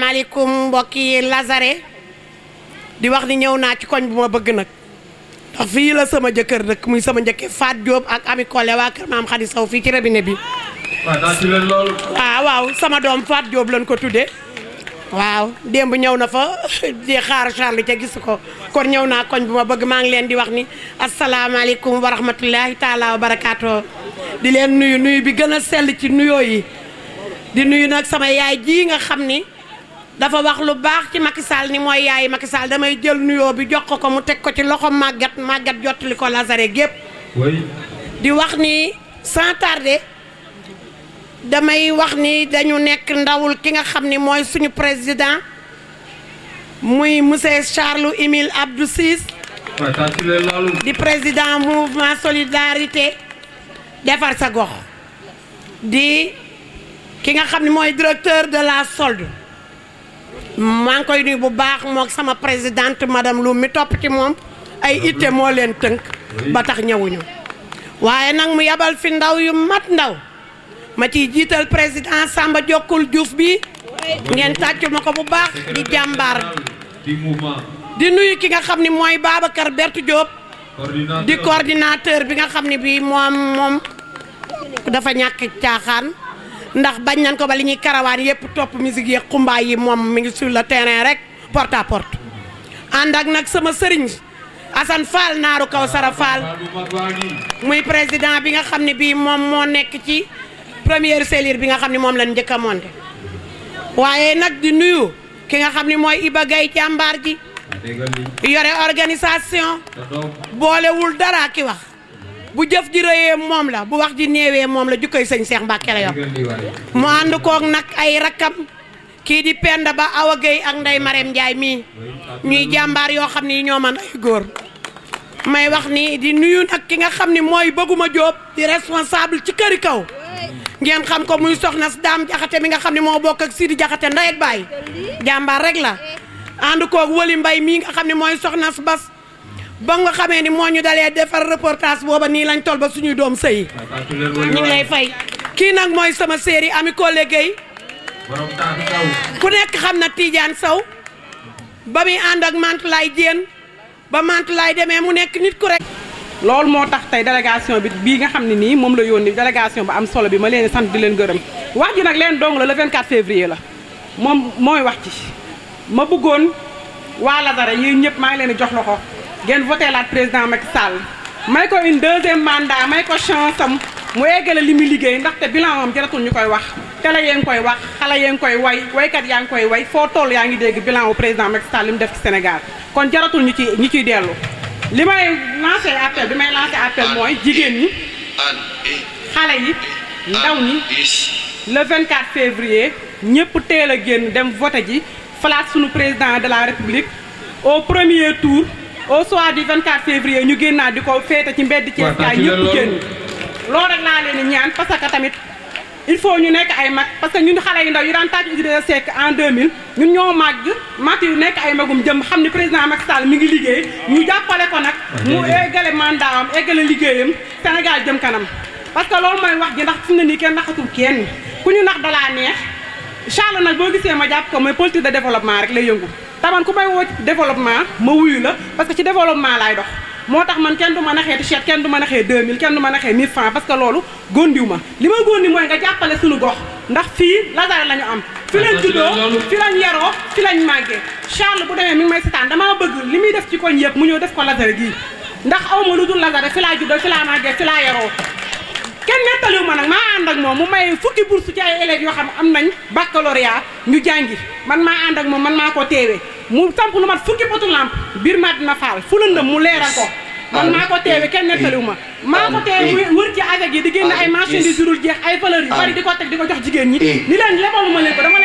asalaamaaleykum mbokki Lazare di wax ni ñëw naa ci koñ bu ma bëgg nag ndax fii la sama jëkkër dëkk muy sama njëkke Faat Diop ak Ami Collé waa kër maam Khady Sow fii ci robinet bi. waaw sama doom Faat Diop lañ ko tuddee waaw démb ñëw na fa di xaar Charles ca gis ko kon ñëw naa koñ bu ma bëgg maa ngi leen di wax ni asalaamaaleykum wa rahmatullahi taala wa barakaatu di leen nuyu bi gën a sell ci nuyoo yi di nuyu nag sama yaay ji nga xam ni dafa wax lu baax ci Macky Sall ni mooy yaay Macky Sall damay jël nuyoo bi jox ko mu teg ko ci loxo màggat jottali ko Lazare gépp di wax ni sans tarder damay wax ni dañu nekk ndawul ki nga xam ni mooy suñu président muy monsieur Charles Émile Abdou Ciss di président mouvement solidarité defar sa gox di ki nga xam ni mooy directeur de la solde maa ngi koy nuyu bu baax mook sama présidente madame Loum mi topp ci moom ay itte moo leen tënk ba tax ñëwuñu waaye nag mu yabal fi ndaw yu mat ndaw ma ciy jiital président Samba Jokkul Diouf bi ngeen tàccul ma ko bu baax di jàmbaar di nuyu ki nga xam ni mooy Babacar Bertu Diop di coordinateur bi nga xam ni bii moom dafa ñàkk caaxaan ndax bañ nañ ko ba li ñuy karawaan yëpp topp musique yi xumbaay yi moom mi ngi sur le terrain rek porte à porte ànd ak nag sama sëriñ Assane Fall naaru kaw Sara Fall muy président bi nga xam ne bii moom moo nekk ci première cellule bi nga xam ne moom lañ njëkk a monté waaye nag di nuyu ki nga xam ne mooy Iba Gaye jàmbaar ji yore organisation boolewul dara ki wax bu jëf ji rëyee moom la bu wax ji néewee moom la jukkoy sëñ Cheikh Mbacke la yor mu ànd koog nag ay rakkam kii di Penda Ba Awa Gueye ak Ndeye Marème Ndiaye mii ñuy jàmbaar yoo xam ni ñoo man ay góor may wax ni di nuyu nag ki nga xam ni mooy bëgguma Jóob di responsable ci këri kaw ngeen xam ko muy soxna Daam Jaxate mi nga xam ne moo bokk ak Sidi Jaxate ndey ak baay jàmbaar rek la ànd koog Wali Mbay mii nga xam ne mooy soxna Bas ba nga xamee ni moo ñu dalee defar reportage booba nii lañ tol ba suñuy doom sëy ñu ngi lay fay kii nag mooy sama série Ami Collé Gueye ku nekk xam na Tidiane Sow ba muy ànd ak Mantulaay Jéen ba Mantulaay demee mu nekk nit ku rek loolu moo tax tey délégation bi bii nga xam ne nii moom la yónni délégation ba am solo bi ma leen sant di leen gërëm wax ji nag leen dong la le 24 février la moom mooy wax ci ma bëggoon waa Lazare yi ñëpp maa ngi leen di jox loxo ngeen voté laat président Macky Sall may ko une deuxième mandat may ko chance am mu eggale li muy liggéey ndaxte bilan moom jaratul ñu koy wax télé yaa ngi koy wax xale yaa ngi koy waykat yaa ngi koy way foo toll yaa ngi dégg bilan wu président Macky Sall li mu def ci Sénégal kon jaratul ñu ciy dellu li may lancé appel mooy jigéen ñi xale yi ndaw ñi le 24 février ñëpp teel a génn dem voté ji falaat suñu président de la république au premier tour au soir du 24 février ñu génnaat di ko féete ci mbedd Thiès kaay ñëpp génn loolu rek laa leen di ñaan parce que tamit il faut ñu nekk ay mag parce que ñun xale yu ndaw yu daan tàcc Idrissa Seck en 2000 ñun ñoo màgg yu nekk ay magum jëm xam ni président Macky Sall mi ngi liggéey ñu jàppale ko nag mu eggale mandat am eggale liggéeyam Sénégal jëm kanam parce que loolu mooy wax ji ndax fi mu ne nii kenn naxatul kenn ku ñu nax dalaa neex Charles nag boo gisee ma jàpp ko mooy politique de développement rek lay yëngu taman ku may woo ci développement ma wuyu la parce que ci développement laay dox moo tax man kenn du ma naxee t-shirt kenn du ma naxee 2000 kenn du ma naxee 1000 francs parce que loolu góndiw ma li ma góndi mooy nga jàppale suñu gox ndax fii Lazare la ñu am fi lañ juddoo fi lañ yaroo fi lañ màggee Charles bu demee mi ngi may setaan damaa bëgg li muy def ci koñ yëpp mu ñëw def ko Lazare gii ndax aw ma lu dul Lazare fi laa juddoo fi laa màggee fi laa yaroo kenn nettaliwu ma nag maa ànd ak moom mu may fukki bourse ci ay élèves yoo xam am nañ baccalauréat ñu jàngi man maa ànd ak moom man maa ko teewee mu samp lu mat fukki potu lampe biir Madina Fall fu lëndëm mu leeral ko man maa ko teewee kenn nettaliwu ma maa ko teewee mu wër ci avec yi di génn ay marchandises yu dul jeex ay valeurs yu bari di ko teg di ko jox jigéen ñi ni leen lebaluma leen ko dama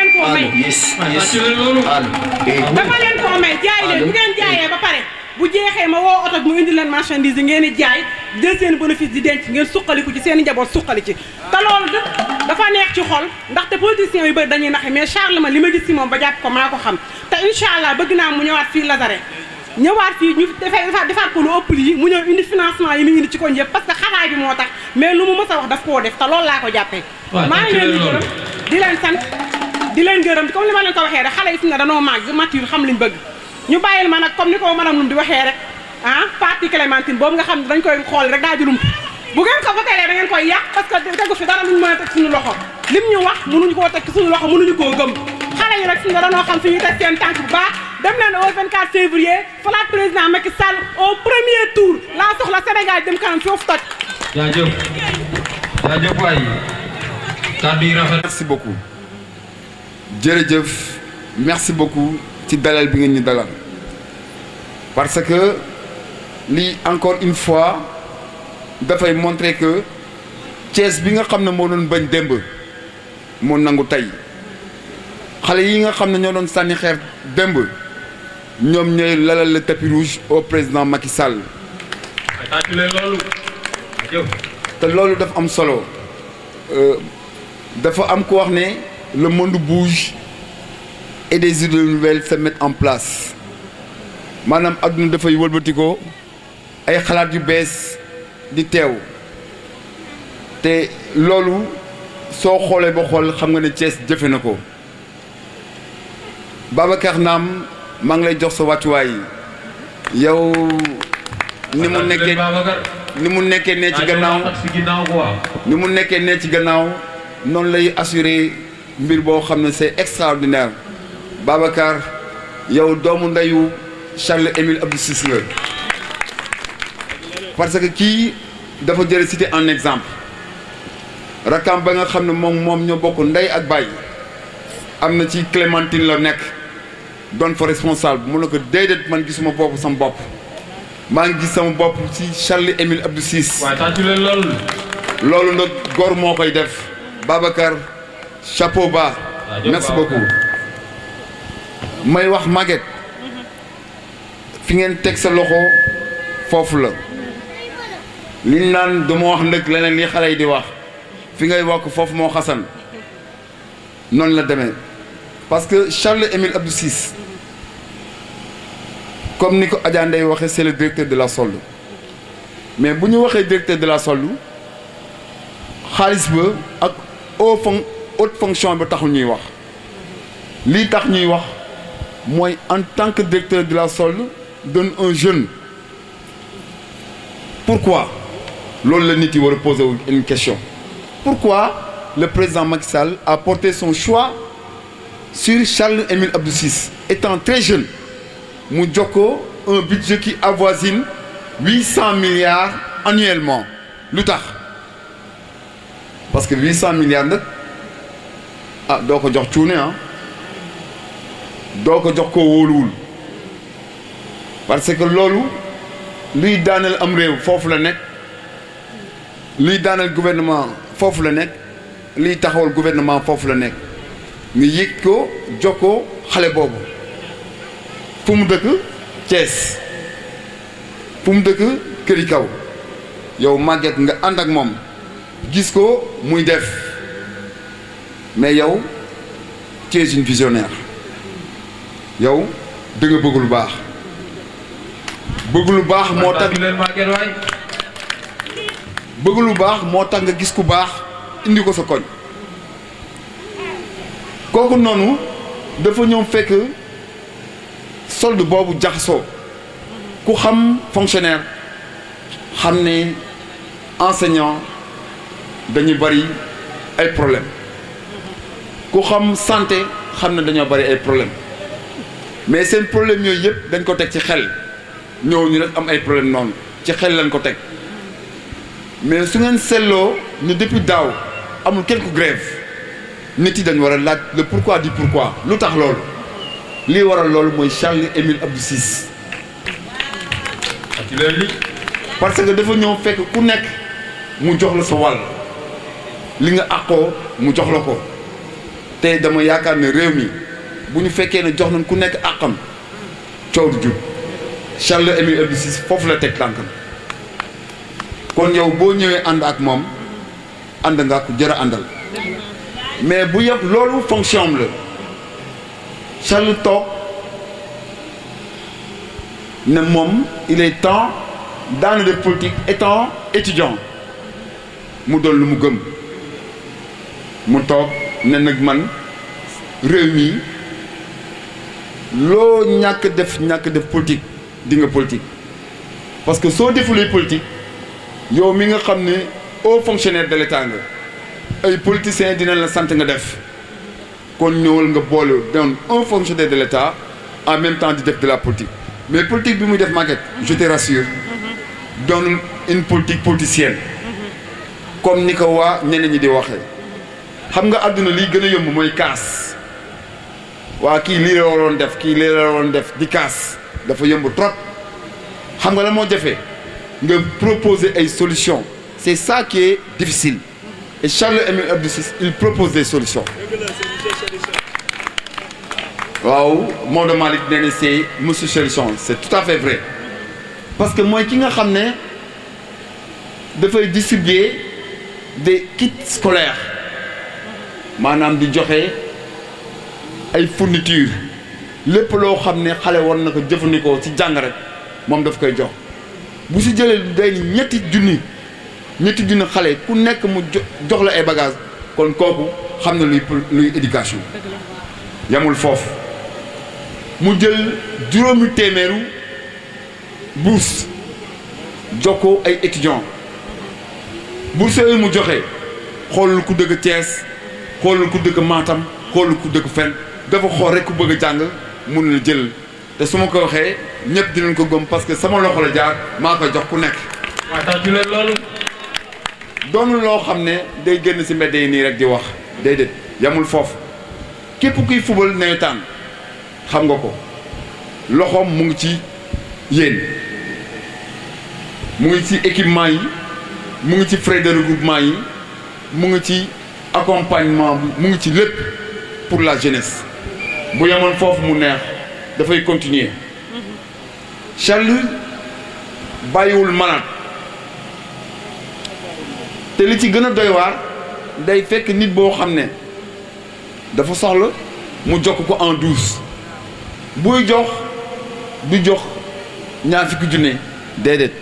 leen koo may jaay leen bu ngeen jaayee ba pare bu jeexee ma woo oto bi mu indi leen marchandise yi ngeen di jaay jël seen bénéfice di denc ngeen suqaliku ci seen i njaboot suqali ci te loolu dafa neex ci xol ndaxte politiciens yu bëri dañuy naxe mais Charles ma li ma gis si moom ba jàpp ko maa ko xam te incha allah bëgg naa mu ñëwaat fii Lazare ñëwaat fii ñu defaat ko lu ëpp lii mu ñëw indi financement yi mu indi ci koñ yëpp parce que xabaar bi moo tax mais lu mu mës a wax daf koo def te loolu laa ko jàppee maa ngi leen di gërëm di leen sant di leen gërëm comme li ma leen ko waxee rek xale yi fi ne danoo màgg mature xam liñ bëgg ñu bàyyil ma nag comme ni ko madame Loum di waxee rek ah parti Clémentine boobu nga xam ne dañ koy xool rek daa julum bu ngeen ko voté da ngeen koy yàq parce que tegu fi dara luñ mën a teg suñu loxo lim ñu wax mënuñu koo teg suñu loxo mënuñu koo gëm xale yi rek fi ne danoo xam fi ñu teg seen tànk bu baax dem leen au 24 février falaat président Macky Sall au premier tour laa soxla Sénégal dem kanam foofu toj. jaajëf jaajëf waay kàddu yi rafet. merci beaucoup jërëjëf merci beaucoup ci dalal bi ngeen ñu dalal parce que lii encore une fois dafay montrer que Thiès bi nga xam ne moo doon bañ démb moo nangu tey xale yi nga xam ne ñoo doon sànni xeer démb ñoom ñooy lalal le tapis rouge au président Macky Sall. te loolu dafa am solo dafa am ko wax ne le monde bouge et des idées nouvelles se mettent en place maanaam adduna dafay wëlbatikoo ay xalaat yu bees di teew te loolu soo xoolee ba xool xam nga ne Thiès jëfe na ko Babacar Naam maa ngi lay jox sa wàccuwaay yow ni mu nekkee ne ci gannaaw ni mu nekkee ne ci gannaaw noonu lay assurer mbir boo xam ne c'est extraordinaire Babacar yow doomu ndeyu Charles Émile Abdou Ciss la parce que kii dafa jële cité en exemple rakam ba nga xam ne moom ñoo bokk ndey ak baay am na ci Clémentine la nekk doon fa responsable mu ne ko déedéet man gisuma bopp sama bopp maa ngi gis sama bopp ci Charles Émile Abdou Ciss. waaw tàccu leen loolu. loolu nag góor moo koy def Babacar chapeau bas. merci beaucoup. may wax Maguette fi ngeen teg sa loxo foofu la liñ naan du ma wax ndëkk leneen li xale yi di wax fi ngay wax foofu moo xasan noonu la demee parce que Charles Émile Abdou Ciss comme ni ko Adja Ndeye waxee c'est le directeur de la solde mais bu ñu waxee directeur de la solde xaalis ba ak haute fonction ba taxul ñuy wax lii tax ñuy wax mooy en tant que directeur de la solde donne un jeune pourquoi loolu la nit yi war a poser une question pourquoi le président Macky Sall a porté son choix sur Charles Émile Abdou Ciss étant très jeune mu jox ko un budget qui avoisine 800 milliards annuellement lu tax parce que 800 milliards nag ah doo ko jox cuune ah doo ko jox ko wóoluwul parce que loolu luy daaneel am réew foofu la nekk luy daaneel gouvernement foofu la nekk liy taxawal gouvernement foofu la nekk nga yëg ko jox ko xale boobu fu mu dëkk Thiès fu mu dëkk këri kaw yow Maguette nga ànd ak moom gis ko muy def mais yow tu es une visionnaire yow da nga bëgg lu baax bëgg lu baax moo tax bëgg lu baax moo tax nga gis ku baax indi ko sa koñ kooku noonu dafa ñëw fekk solde boobu jaxasoo ku xam fonctionnaire xam ne enseignant dañuy bari ay problème ku xam santé xam ne dañoo bari ay problème mais seen problème yooyu yëpp dañ ko teg ci xel ñëw ñu rek am ay problème noonu ci xel lañ ko teg mais su ngeen seetloo ni depuis daaw amul quelque grève nit yi dañ war a laaj le pourquoi du pourquoi lu tax loolu lii waral loolu mooy Charles Émile Abdou Ciss parce que dafa ñëw fekk ku nekk mu jox la sa wàll li nga àqoo mu jox la ko te dama yaakaar ne réew mi bu ñu fekkee ne jox nañ ku nekk àqam coow du jub Charles Émile Abdou Ciss foofu la teg tànkam kon yow boo ñëwee ànd ak moom ànd nga ku jër a àndal mais bu yëpp loolu fonction am la Charles toog ne moom il est temps dans le politique étant étudiant mu doon lu mu gëm mu toog ne nag man réew mi loo ñàkk def politique di nga politique parce que soo defulee politique yow mi nga xam ne haut fonctionnaire de l'État nga ay politiciens dinañ la sant nga def kon ñëwal nga boole doon un fonctionnaire de l'État en même temps di def de la politique mais politique bi muy def Maguette je te rassure doon une politique politicienne comme ni ko waa ñeneen ñi di waxee xam nga àdduna liy gën a yomb mooy kaas waa kii lii la waroon def kii lii la waroon def di kaas dafa yomb trop xam nga la moo jafe nga proposer ay solutions c'est ça qui est difficile et Charles-Émile Abdou Ciss il propose des solutions waaw Maodo Malick nee na c'est monsieur solution c'est tout à fait vrai parce que mooy ki nga xam ne dafay distribuer des kits scolaires maanaam di joxe ay fournitures lépp loo xam ne xale war na ko jëfandikoo ci jàng rek moom daf koy jox bu si jëlee day ni ñetti junni xale ku nekk mu jox la ay bagages kon kooku xam na luy éducation yamul foofu mu jël juróomi téeméeru bourse jox ko ay étudiants bourse yooyu mu joxe xoolul ku dëkk Thiès xoolul ku dëkk Matam xoolul ku dëkk fenn dafa xool rek ku bëgg a jàng mun la jël te su ma ko waxee ñëpp dinañ ko gëm parce que sama loxo la jaar maa koy jox ku nekk. waaw tàccu leen loolu. doonul loo xam ne day génn ci mbedd yi nii rek di wax déedéet yamul foofu képp kuy fubal nawetaan xam nga ko loxoom mu ngi ci yéen mu ngi ci équipement yi mu ngi ci frais de regroupement yi mu ngi ci accompagnement bi mu ngi ci lépp pour la jeunesse bu yemoon foofu mu neex dafay continuer Charles bàyyiwul malade te li ci gën a doy waar day fekk nit boo xam ne dafa soxla mu jokk ko en douce buy jox du jox ñaar fukki junne déedéet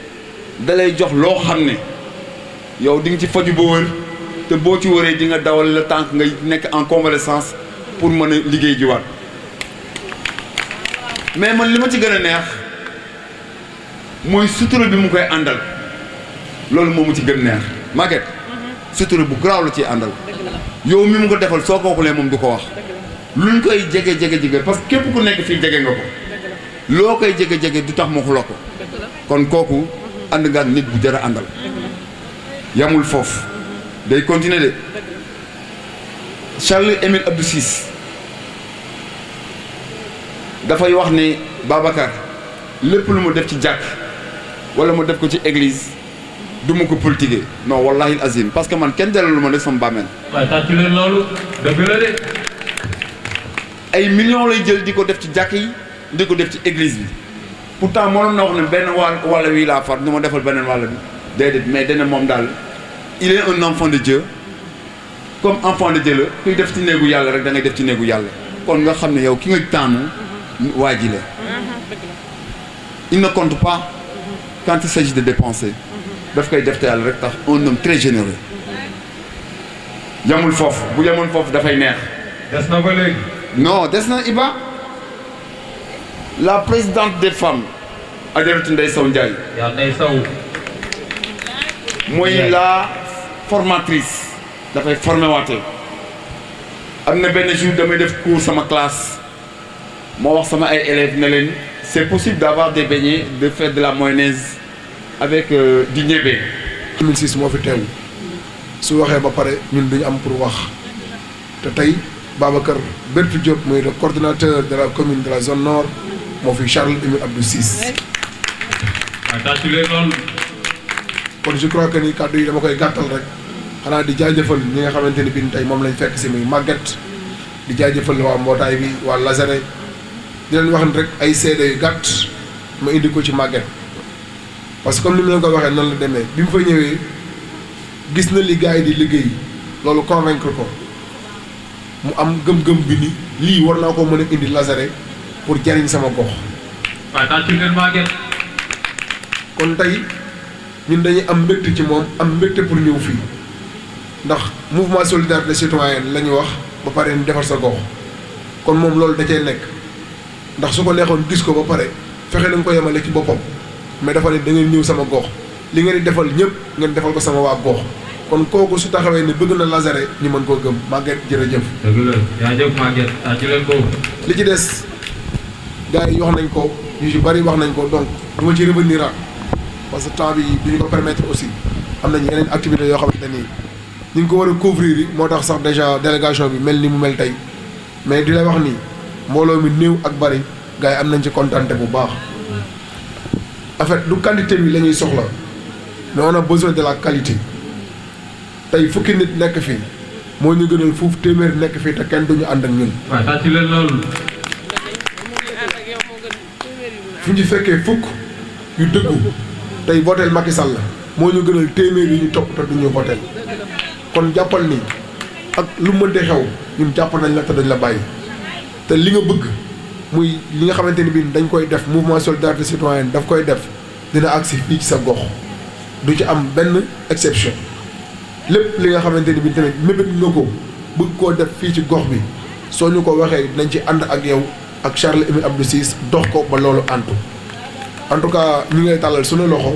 dalay jox loo xam ne yow di nga ci faju ba wër te boo ci wëree di nga dawal la tànk ngay nekk en convalescence pour mën a liggéey jiwaat mais man li ma ci gën a neex mooy sutura bi mu koy àndal loolu moo mu ci gën neex Maguette sutura bu garaaw la ciy àndal yow mi mu ko defal soo ko waxulee moom du ko wax luñ koy jege parce que képp ku nekk fii jege nga ko loo koy jege du tax mu xuloo ko kon kooku ànd nga ak nit bu jar a àndal yamul foofu day continuer de Charles-Émile Abdou Ciss dafay wax ne Babacar lépp lu mu def ci jàkk wala mu def ko ci église du ma ko politiquer non wallahi azim parce que man kenn jëlalu lu ma def sama bàmmeel. waaye tàccu leen loolu dëgg la de. ay millions lay jël di ko def ci jàkk yi di ko def ci église bi pourtant mënoon na wax ne benn wàll wi laa far du ma defal beneen wàll bi déedéet mais dana moom daal il est un enfant de Dieu comme enfant de Dieu la kuy def ci néegu yàlla rek da ngay def ci néegu yàlla kon nga xam ne yow ki nga tànnu waa ji la il ne compte pas quand il s'agit de dépenser daf koy def te yàlla rek tax un homme très généreux yamul foofu bu yamoon foofu dafay neex. des na ba léegi. non des na Iba la présidente des femmes Adjaratou Ndeye Sow Ndiaye. yaa Ndeye Sow. mooy la formatrice dafay formé waate am na benn jour damay def cours sama classe moo wax sama ay élèves ne leen c'est possible d'avoir des beignets de faire de la mayonnaise avec du ñebe. 2006 moo fi teew su waxee ba pare ñun duñu am pour wax te tey Babacar Bertou Diop mooy le coordinateur de la commune de la zone nord moo fi Charles-Émile Abdou Ciss. waaw tàccu leen loolu. kon je crois que ni kàddu yi dama koy gàttal rek xanaa di jaajëfal ñi nga xamante ni bii tey moom lañ fekk si muy Maguette di jaajëfal waa mbootaay bi waa Lazare di leen wax ni rek ay seede yu gàtt ma indi ko ci Maguette parce que comme ni mu leen ko waxee noonu la demee bi mu fa ñëwee gis na li gars yi di liggéey loolu convaincre ko mu am gëm-gëm bi ni lii war naa ko mën a indi Lazare pour jariñ sama gox. waaw tàccu leen Maguette. kon tey ñun dañuy am mbégte ci moom am mbégte pour ñëw fii ndax mouvement solidarité citoyenne la ñu wax ba pare ni defar sa gox kon moom loolu da cee nekk ndax su ko neexoon gis ko ba pare fexe nañ ko yemale ci boppam mais dafa ne da ngeen ñëw sama gox li ngeen di defal ñëpp ngeen defal ko sama waa gox kon kooku su taxawee ne bëgg na Lazare ñu mën koo gëm Maguette jërëjëf. dëgg la jaajëf Maguette ci leen ko. li ci des gars yi wax nañ ko ñu ci bari wax nañ ko donc du ma ci revenir parce que temps bi du ñu ko permettre aussi am nañ yeneen activités yoo xamante ni ñu ngi ko war a couvrir yi moo tax sax déjà délégation bi mel ni mu mel tey mais di lay wax ni mbooloo mi néew ak bari gars yi am nañ ci kontante bu baax en fait du quantité bi la ñuy soxla mais on a besoin de la qualité tey fukki nit nekk fii moo ñu gënal fuuf téeméer nekk fii te kenn duñu ànd ak ñun. waaw tàcc leen loolu. fu ñu fekkee fukk yu dëggu tey votel Macky Sall la moo ñu gënal téeméer yi ñu topp te duñu votel kon jàppal ni ak lu mënte xew ñun jàpp nañ la te dañ la bàyyi te li nga bëgg muy li nga xamante ni bii dañ koy def mouvement solidarité citoyenne daf koy def dina agsi fii ci sa gox du ci am benn exception lépp li nga xamante ni bii tamit mébét nga ko bëgg koo def fii ci gox bi soo ñu ko waxee dinañ ci ànd ak yow ak Charles Émile Abdou Ciss dox ko ba loolu antu en tout cas ñu ngi lay tàllal suñu loxo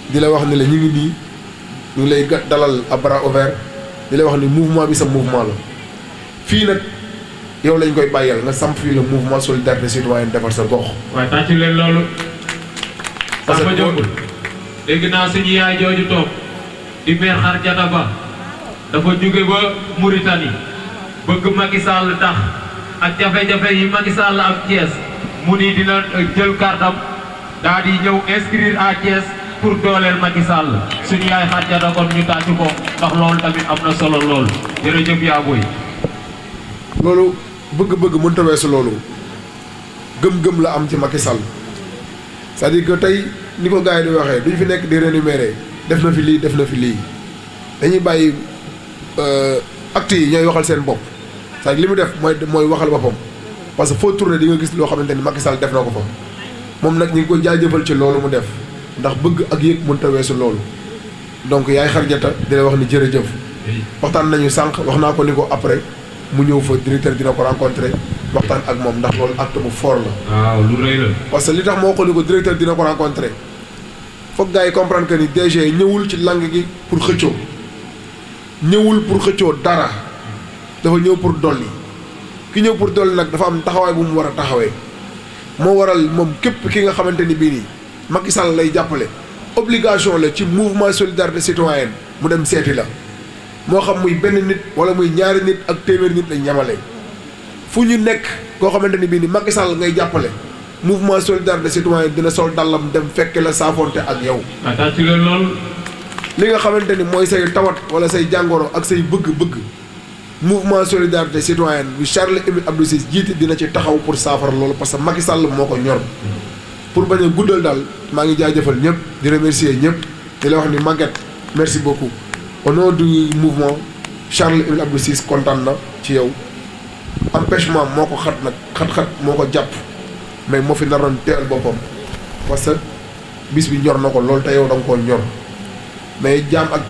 di la wax ni la ñu ngi nii ñu ngi lay dalal à bras ouvert di la wax ni mouvement bi sa mouvement la fii nag yow lañ koy bàyyal nga samp fii le mouvement solidarité citoyenne defar sa gox. waaye tàcc leen loolu. parce Samba que Diop dégg naa suñu yaay jooju toog di maire Xarjata Ba dafa jóge ba Mauritanie bëgg Macky Sall tax ak jafe-jafe yi Macky Sall am Thiès mu ni dina jël kartam daal di ñëw inscrire à Thiès pour dooleel Macky Sall suñu yaay Xarjata kon ñu tàcc ko ndax loolu tamit am na solo lool jërëjëf yaa boy. loolu bëgg-bëgg mënta weesu loolu gëm-gëm la am ci Macky Sall c'est-à-dire que tey ni ko gars yi di waxee duñ fi nekk di rémunérer def na fi lii def na fi lii dañuy bàyyi actes yi ñooy waxal seen bopp c'est-à-dire li mu def mooy waxal boppam parce que foo tourné di nga gis loo xamante ni Macky Sall def na ko fa moom nag ñu ngi ko jaajëfal ci loolu mu def ndax bëgg ak yëg mënta weesu loolu donc yaay Xarjata di la wax ni jërëjëf waxtaan nañu sànq wax naa ko ni ko après mu ñëw fa directeur dina ko rencontré waxtaan ak moom ndax loolu acte bu fort la. waaw lu rëy la. parce que li tax moo ko ni ko directeur dina ko rencontré foog gars yi comprendre que ni DG ñëwul ci langue gi pour xëccoo ñëwul pour xëccoo dara dafa ñëw pour dolli ki ñëw pour dolli nag dafa am taxawaay bu mu war a taxawee moo waral moom képp ki nga xamante ni bii nii Macky Sall lay jàppale obligation la ci mouvement solidarité citoyenne mu dem seeti la. moo xam muy benn nit wala muy ñaari nit ak téeméer nit lañ ñamale fu ñu nekk koo xamante ni bii ni Macky Sall ngay jàppale mouvement solidarité citoyen dina sol dallam dem fekke la saafonte ak yow. tàcc leen lool. li nga xamante ni mooy say tawat wala say jàngoro ak say bëgg-bëgg mouvement solidarité citoyenne bi Charles Émile Abdou Ciss jiite dina ci taxaw pour saafara loolu parce que Macky Sall moo ko ñor. pour bañ a guddal daal maa ngi jaajëfal ñëpp di remercier ñëpp di la wax ni Maguette merci beaucoup. au nom du mouvement Charles Émile Abdou Ciss kontaan na ci yow empêchement moo ko xat nag xat-xat moo ko jàpp mais moo fi naroon teel boppam parce que bis bi ñor na ko loolu te yow da nga koo ñor mais jaam ak